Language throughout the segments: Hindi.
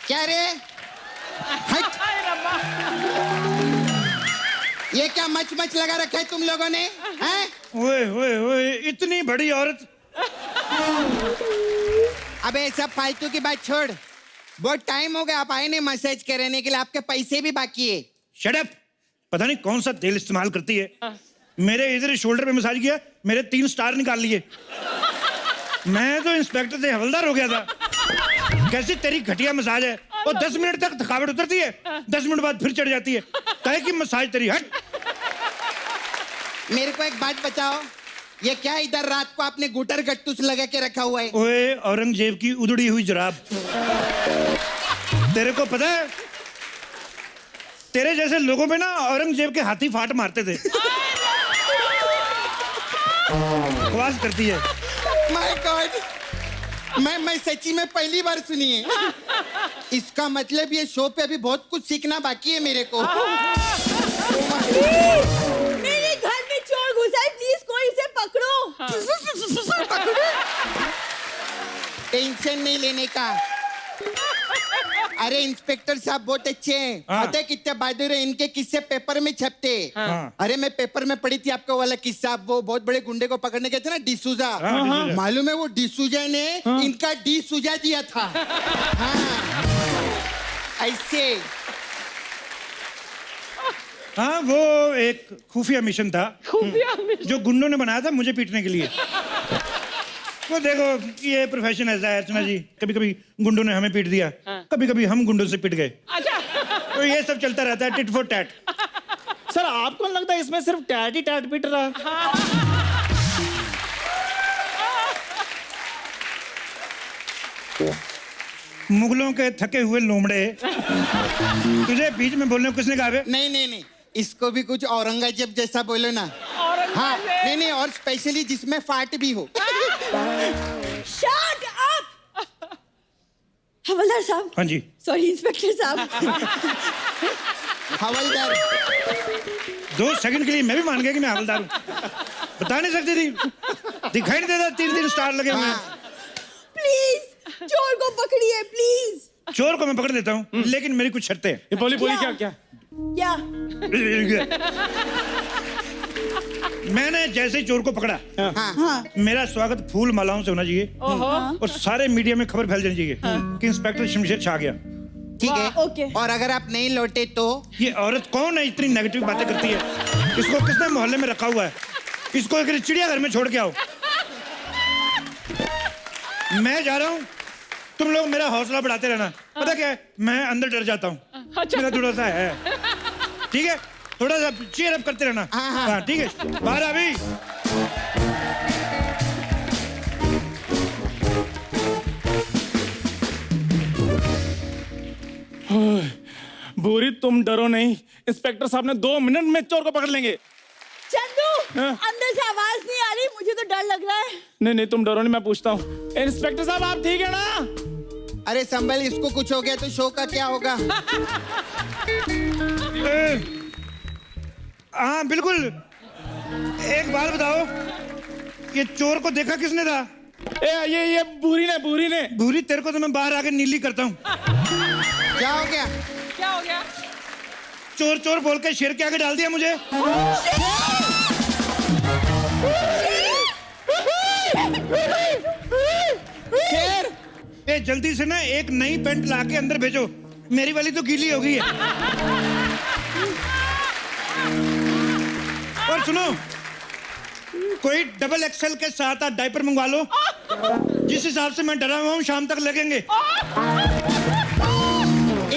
क्या रे? हट। ये क्या मच मच लगा रखा है तुम लोगों ने? हैं? ओए ओए ओए, इतनी बड़ी औरत। अबे सब फालतू की बात छोड़। बहुत टाइम हो गया, आप आए नहीं मसाज कराने के लिए, आपके पैसे भी बाकी है। Shut up. पता नहीं कौन सा तेल इस्तेमाल करती है। मेरे इधर शोल्डर पे मसाज किया, मेरे 3 स्टार निकाल लिए। मैं तो इंस्पेक्टर से हवलदार हो गया था। कैसी तेरी घटिया मसाज है। और 10 मिनट तक थकावट उतरती है, 10 मिनट बाद फिर चढ़ जाती है। काहे की मसाज तेरी? हट। मेरे को एक बात बताओ, ये क्या इधर रात को आपने गुटर गट्टूस लगा के रखा हुआ है? ओए औरंगजेब की उधड़ी हुई जुराब। तेरे को पता है, तेरे जैसे लोगों पे ना औरंगजेब के हाथी फाट मारते थे। बकवास करती है। माय गॉड, मैं सच्ची में पहली बार सुनी है। इसका मतलब ये शो पे अभी बहुत कुछ सीखना बाकी है मेरे को। मेरे घर में चोर घुसा है, प्लीज कोई इसे पकड़ो। टेंशन नहीं लेने का। अरे इंस्पेक्टर साहब बहुत अच्छे हैं। हाँ। पता है कितने बहादुर है, इनके किस्से पेपर में छपते। हाँ। अरे मैं पेपर में पढ़ी थी आपको वाला किस्सा, वो बहुत बड़े गुंडे को पकड़ने गए थे ना, डिसूजा। हाँ, डिसूजा। मालूम है वो डिसूजा ने इनका डी सुजा दिया था। हाँ ऐसे। हाँ, वो एक खुफिया मिशन था जो गुंडों ने बनाया था मुझे पीटने के लिए। वो देखो, ये प्रोफेशन ऐसा है अर्चना जी, कभी कभी गुंडों ने हमें पीट दिया, कभी कभी हम गुंडों से पिट गए। तो ये सब चलता रहता है, टिट फॉर टैट। सर आपको नहीं लगता इसमें सिर्फ टैट ही टैट पिट रहा है? मुगलों के थके हुए लोमड़े, तुझे बीच में बोलने को किसने कहा बे? नहीं, इसको भी कुछ औरंगजेब जैसा बोलो ना। हाँ नहीं, और स्पेशली जिसमें फाट भी हो। Shut up. हवलदार साहब। हाँ जी। सॉरी इंस्पेक्टर साहब। हवलदार। 2 सेकंड के लिए मैं भी मान गया कि मैं हवलदार हूँ। बता नहीं सकती थी, दिखाई नहीं देता 3 स्टार लगे हुए हैं। प्लीज चोर को पकड़िए प्लीज। चोर को मैं पकड़ देता हूँ, लेकिन मेरी कुछ शर्तें हैं। बोली क्या? क्या? क्या? मैंने जैसे ही चोर को पकड़ा, हाँ। मेरा स्वागत फूल मालाओं से होना चाहिए और सारे मीडिया में खबर फैल जानी चाहिए कि इंस्पेक्टर शमशेर छा गया। ठीक है। ओके। और अगर आप नहीं लौटे तो? ये औरत कौन है इतनी नेगेटिव बातें करती है? इसको किसने मोहल्ले में रखा हुआ है? इसको एक चिड़ियाघर में छोड़ के आओ। मैं जा रहा हूँ, तुम लोग मेरा हौसला बढ़ाते रहना। पता क्या है, मैं अंदर डर जाता हूँ। मेरा थोड़ा सा है, ठीक है? थोड़ा सा चीयर अप करते रहना। हाँ ठीक है, बाहर अभी। बुरी तुम डरो नहीं, इंस्पेक्टर साहब ने 2 मिनट में चोर को पकड़ लेंगे। चंदू हाँ? अंदर से आवाज नहीं आ रही, मुझे तो डर लग रहा है। नहीं तुम डरो नहीं, मैं पूछता हूँ। इंस्पेक्टर साहब आप ठीक है ना? अरे संभल, इसको कुछ हो गया तो शो का क्या होगा? हाँ बिल्कुल। एक बात बताओ, ये चोर को देखा किसने था? ये बुरी ने। भूरी, तेरे को तो मैं बाहर आके नीली करता हूँ। क्या हो गया? चोर चोर बोल के शेर के आगे डाल दिया मुझे। शेर? ए जल्दी से ना एक नई पैंट ला के अंदर भेजो, मेरी वाली तो गीली हो गई है। और सुनो, कोई डबल एक्सेल के साथ आप डायपर मंगवा लो। जिस हिसाब से मैं डरा हुआ हूँ, शाम तक लगेंगे।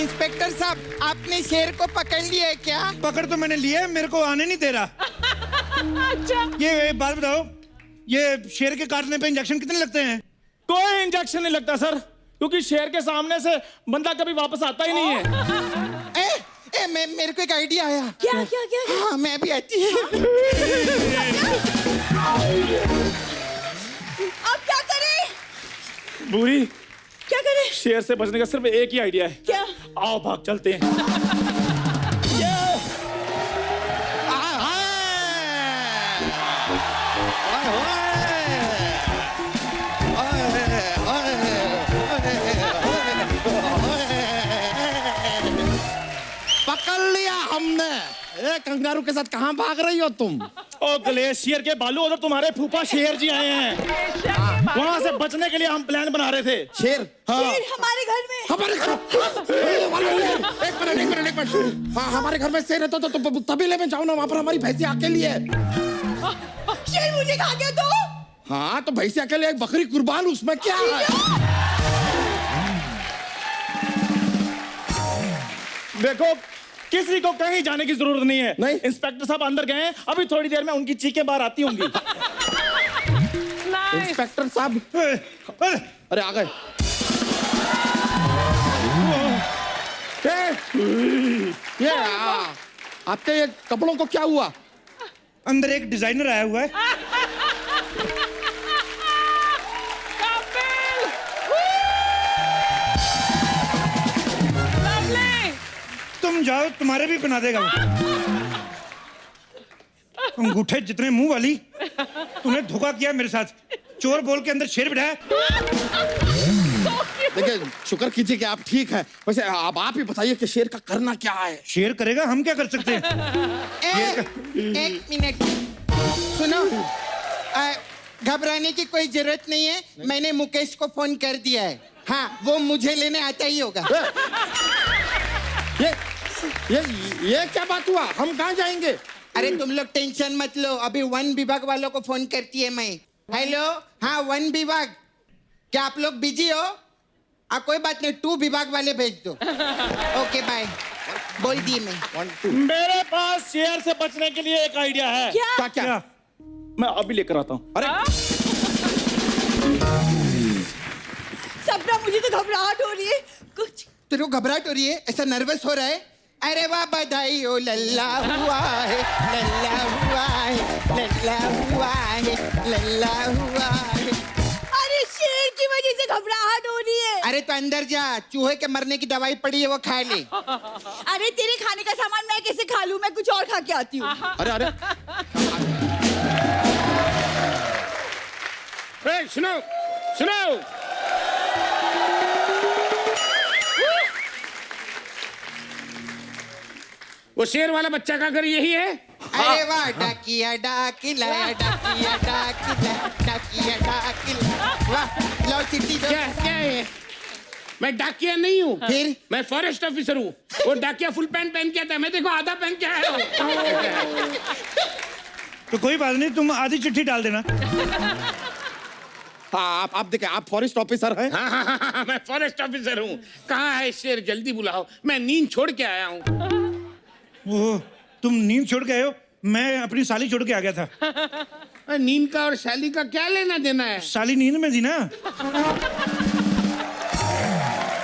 इंस्पेक्टर साहब, आपने शेर को पकड़ लिया है क्या? पकड़ तो मैंने लिया है, मेरे को आने नहीं दे रहा। ये बात बताओ, ये शेर के काटने पे इंजेक्शन कितने लगते हैं? कोई इंजेक्शन नहीं लगता सर, क्योंकि शेर के सामने से बंदा कभी वापस आता ही नहीं है। मेरे को एक आइडिया आया। क्या? हाँ मैं भी आती है। अब क्या करें? बुरी, क्या करें? शेर से बचने का सिर्फ एक ही आइडिया है। क्या? आओ भाग चलते हैं। हमने। ए कंगारू के साथ कहाँ भाग रही हो तुम? ओ ग्लेशियर के बालू, उधर तुम्हारे फूफा शेर जी आए हैं, वहां से बचने के लिए हम प्लान बना रहे थे। शेर? शेर हमारे घर में। हमारे घर? एक मिनट। हाँ हमारे घर में शेर है तो तबेले में जाओ ना, वहाँ पर हमारी भैंसी अकेली है। शेर मुझे खा गया तो? हाँ तो भैंसी अकेले, एक बकरी कुर्बान, उसमें क्या है? देखो किसी को कहीं जाने की जरूरत नहीं है। नहीं? इंस्पेक्टर साहब अंदर गए हैं, अभी थोड़ी देर में उनकी चीखें बाहर आती होंगी। इंस्पेक्टर साहब, अरे आ गए। ये आपके ये कपड़ों को क्या हुआ? अंदर एक डिजाइनर आया हुआ है। तुम जाओ, तुम्हारे भी बना देगा वो। अंगूठे जितने मुंह वाली, तूने धोखा किया मेरे साथ। चोर बोल के अंदर शेर बिठाया। देखिए शुक्र कीजिए कि आप ठीक हैं। वैसे अब आप ही बताइए कि शेर का करना क्या है? शेर करेगा, हम क्या कर सकते हैं? एक मिनट सुनो, घबराने की कोई जरूरत नहीं है। मैंने मुकेश को फोन कर दिया है। हाँ वो मुझे लेने आता ही होगा। ये क्या बात हुआ? हम कहाँ जाएंगे? अरे तुम लोग टेंशन मत लो, अभी वन विभाग वालों को फोन करती है मैं। हेलो, हाँ वन विभाग, क्या आप लोग बिजी हो? कोई बात नहीं, 2 विभाग वाले भेज दो। ओके बाय, बोल दिए मैं। मेरे पास शेर से बचने के लिए एक आइडिया है। क्या? क्या? मैं अभी लेकर आता हूँ। अरे सपना, मुझे तो घबराहट हो रही है कुछ। तेरे को घबराहट हो रही है? ऐसा नर्वस हो रहा है? अरे वाह बधाई हो, लल्ला हुआ है, लल्ला हुआ है, लल्ला हुआ है, लल्ला हुआ है। अरे शेर की वजह से घबराहट हो रही है। अरे तो अंदर जा, चूहे के मरने की दवाई पड़ी है, वो खा ले। अरे तेरे खाने का सामान मैं कैसे खा लूं? मैं कुछ और खा के आती हूँ। अरे सुनो सुनो, वो शेर वाला बच्चा का घर यही है? अरे वाह, डाकिया डाकिला, डाकिया डाकिला, डाकिया डाकिला। वाह, लो चिट्ठी दो। क्या है? मैं डाकिया नहीं हूँ। फिर? मैं फॉरेस्ट ऑफिसर हूँ। वो डाकिया फुल पैंट पहन के आता है, मैं देखो आधा पहन के आया हूँ। तो कोई बात नहीं, तुम आधी चिट्ठी डाल देना। हाँ आप देखिए, आप फॉरेस्ट ऑफिसर हैं? हाँ, मैं फॉरेस्ट ऑफिसर हूँ। कहाँ है शेर? जल्दी बुलाओ, मैं नींद छोड़ के आया हूँ। वो तुम नींद छोड़ के आए हो? मैं अपनी साली छोड़ के आ गया था। नींद का और साली का क्या लेना देना है? साली नींद में थी ना।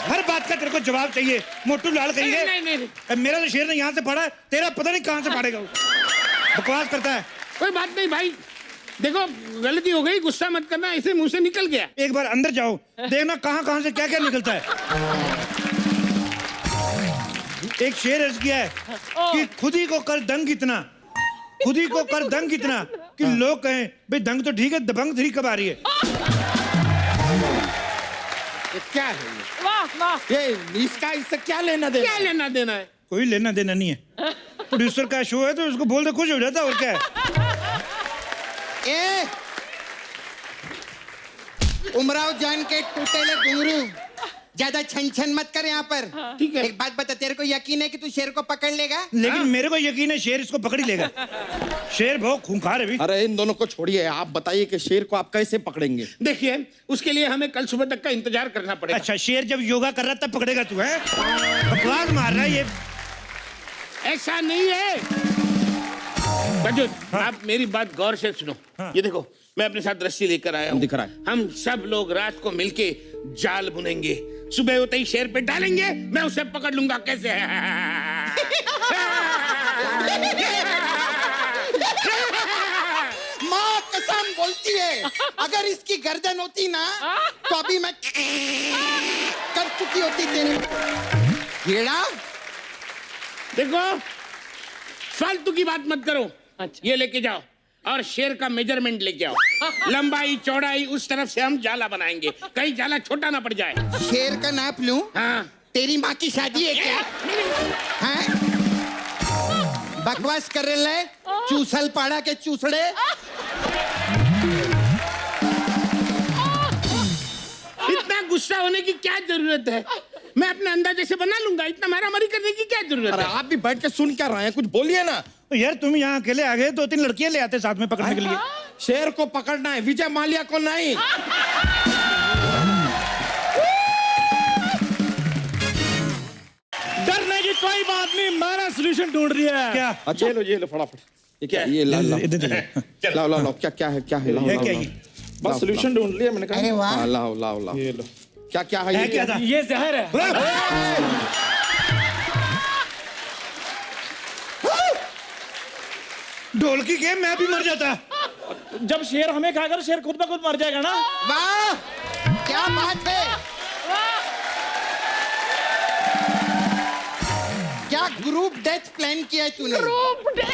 हर बात का तेरे को जवाब चाहिए, मोटू लाल कहिए। नहीं। मेरा तो शेर ने यहाँ से पढ़ा है, तेरा पता नहीं कहाँ से पढ़ेगा। बकवास करता है। कोई बात नहीं भाई, देखो गलती हो गई, गुस्सा मत करना, ऐसे मुंह से निकल गया। एक बार अंदर जाओ, देखना कहाँ से क्या क्या निकलता है। एक शेर अर्ज किया है कि खुद ही को कर दंग इतना, खुद ही को कर दंग इतना कि लोग कहें भाई दंग तो ठीक है, दबंग 3 कब आ रही है। ये क्या है ये? वाह वाह। ये इसका इससे क्या लेना देना? क्या लेना देना है? कोई लेना देना नहीं है। प्रोड्यूसर का शो है तो उसको बोल दे, खुश हो जाता, और क्या है। उमराव जान के टूटेले घुंघरू, ज्यादा छन छन मत कर यहाँ पर। ठीक है। एक बात बता, तेरे को यकीन है कि तू शेर को पकड़ लेगा? लेकिन मेरे को यकीन है शेर इसको पकड़ ही लेगा। शेर बहुत खूंखार है भी। अरे इन दोनों को छोड़िए, आप बताइए कि शेर को आप कैसे पकड़ेंगे? देखिए, उसके लिए हमें कल सुबह तक का इंतजार करना पड़ेगा। अच्छा, शेर जब योगा कर रहा तब पकड़ेगा तू? है बकवास मार रहा है ये। ऐसा नहीं है बजूद, आप मेरी बात गौर से सुनो। ये देखो, मैं अपने साथ रस्सी लेकर आया हूँ। दिख रहा है। हम सब लोग रात को मिलके जाल बुनेंगे, सुबह होते ही शेर पे डालेंगे, मैं उसे पकड़ लूंगा। कैसे? माँ कसम बोलती है, अगर इसकी गर्दन होती ना तो अभी मैं कर चुकी होती तेरे कीड़ा। देखो, फालतू की बात मत करो। ये लेके जाओ और शेर का मेजरमेंट लेके आओ, लंबाई चौड़ाई, उस तरफ से हम जाला बनाएंगे, कहीं जाला छोटा ना पड़ जाए। शेर का नाप लूं? हाँ। तेरी माँ की शादी है क्या? हाँ? बकवास कर रहे है चूसल पाड़ा के चूसड़े। इतना गुस्सा होने की क्या जरूरत है? मैं अपने अंदाजे से बना लूंगा, इतना मारामारी करने की क्या जरूरत अरे है? आप भी बैठ के सुन क्या रहे हैं, कुछ बोलिए ना। तो यार तुम यहाँ अकेले आ गए, 2-3 लड़कियां ले आते साथ में पकड़ने के लिए। शेर को पकड़ना है, विजय माल्या को नहीं। डरने की कोई बात नहीं, मैंने सोल्यूशन ढूंढ लिया है। क्या अच्छा ये लो फटाफट। ये क्या है? ये ला ला इधर देखो। लाओ लाओ लाओ, क्या क्या है, क्या है, लाओ है लाओ, क्या लाओ। ये? बस सोल्यूशन ढूंढ लिया मैंने कहा। अरे वाह। हाँ, लाओ लाओ लाओ, ये लो, क्या क्या है है ये? क्या था? ये जहर है। ढोलकी के मैं भी मर जाता। जब शेर हमें खाएगा तो शेर खुद ब खुद मर जाएगा ना। वाह क्या बात है, क्या ग्रुप डेथ प्लान किया है तूने।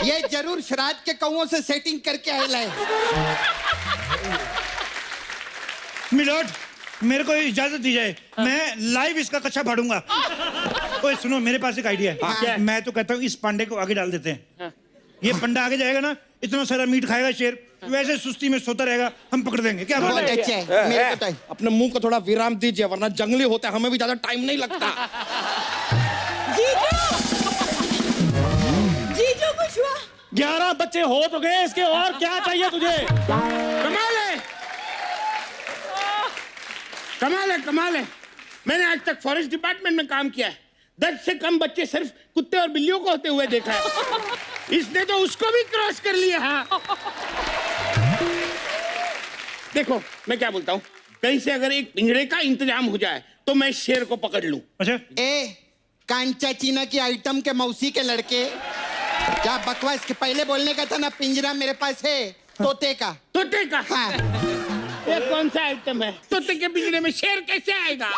ये जरूर श्राद्ध के कौओं से सेटिंग करके आया है। मिलोट मेरे को इजाजत दी जाए, मैं लाइव इसका कच्चा फाड़ूंगा। ओए सुनो, मेरे पास एक आइडिया हाँ। है। मैं तो कहता हूँ इस पांडे को आगे डाल देते हैं। ये पंडा आगे जाएगा ना, इतना सारा मीट खाएगा शेर, वैसे सुस्ती में सोता रहेगा, हम पकड़ देंगे। क्या बहुत बोलते हैं? अच्छा है, मेरे को तो है। अपने मुंह को थोड़ा विराम दीजिए, वरना जंगली होता है, हमें भी ज्यादा टाइम नहीं लगता। जीजू कुछ हुआ? 11 बच्चे हो तो गए, इसके और क्या चाहिए तुझे? कमाल है, कमाल है, कमाल है। मैंने आज तक फॉरेस्ट डिपार्टमेंट में काम किया है, 10 से कम बच्चे सिर्फ कुत्ते और बिल्लियों को होते हुए देखा है। इसने तो उसको भी क्रॉस कर लिया। हाँ। देखो मैं क्या बोलता हूँ, कहीं से अगर एक पिंजरे का इंतजाम हो जाए तो मैं शेर को पकड़ लूं। अच्छा ए कांचा चीना की आइटम के मौसी के लड़के, क्या बकवास के पहले बोलने का था ना, पिंजरा मेरे पास है तोते का। तोते का? हाँ ये कौन सा आइटम है? तोते के पिंजरे में शेर कैसे आएगा?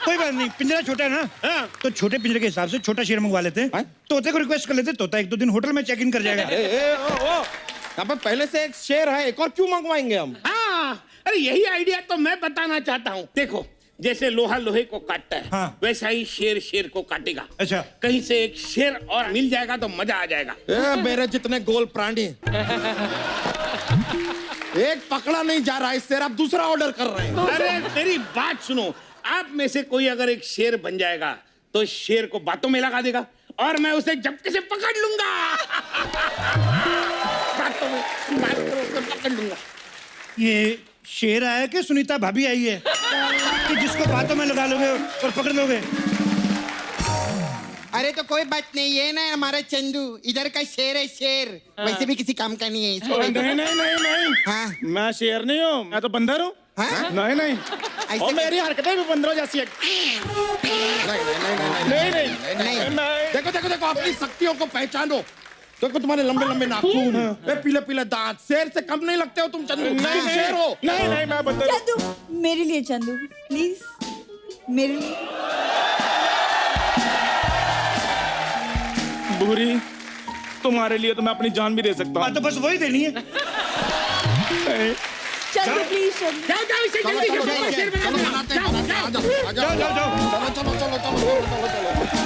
कोई बात नहीं, पिंजरा छोटा है ना। हाँ। तो छोटे पिंजरे के हिसाब से छोटा शेर मंगवा लेते हैं। तोते को रिक्वेस्ट कर लेते, तोता 1-2 दिन होटल में चेक इन कर जाएगा। यहाँ पे पहले से एक शेर है, एक और क्यों मंगवाएंगे हम? हाँ, अरे यही आइडिया तो मैं बताना चाहता हूँ। देखो जैसे लोहा लोहे को काटता है, हाँ। वैसा ही शेर शेर को काटेगा। अच्छा कहीं से एक शेर और मिल जाएगा तो मजा आ जाएगा। मेरे जितने गोल प्राणी एक पकड़ा नहीं जा रहा है शेर, आप दूसरा ऑर्डर कर रहे हैं। अरे मेरी बात सुनो, आप में से कोई अगर एक शेर बन जाएगा तो शेर को बातों में लगा देगा और मैं उसे झपके से पकड़ लूंगा। बातों में पकड़ लूंगा। ये शेर आया कि सुनीता भाभी आई है कि जिसको बातों में लगा लोगे और पकड़ लोगे? अरे तो कोई बात नहीं, ये ना हमारा चंदू इधर का शेर है, शेर वैसे भी किसी काम का नहीं है इसको। नहीं नहीं नहीं नहीं, हाँ मैं शेर नहीं हूँ, मैं तो बंदर हूँ। हाँ? नहीं नहीं, ऐसे और मेरी हरकतें भी बंदरों जैसी है। नहीं नहीं नहीं। नहीं। देखो देखो देखो, अपनी शक्तियों को पहचानो। देखो तुम्हारे लंबे लंबे नाखून, वे पीले पीले दांत, शेर से कम नहीं लगते हो तुम चंदू। नहीं तुम शेर हो। नहीं नहीं, मैं बंदर हूँ। चंदू मेरे लिए, चंदू प्लीज मेरे लिए। बुरी, तुम्हारे लिए तो मैं अपनी जान भी दे सकता हाँ हूँ। तो बस वही देनी है। चंदू प्लीज चंदू। जाओ जाओ इसे जल्दी से शेर बना दो। बनाते हैं, जाओ, बनाते हैं, जाओ। आ जाओ, आ जाओ। जाओ जाओ जाओ। चलो चलो चलो चलो चलो चलो चलो।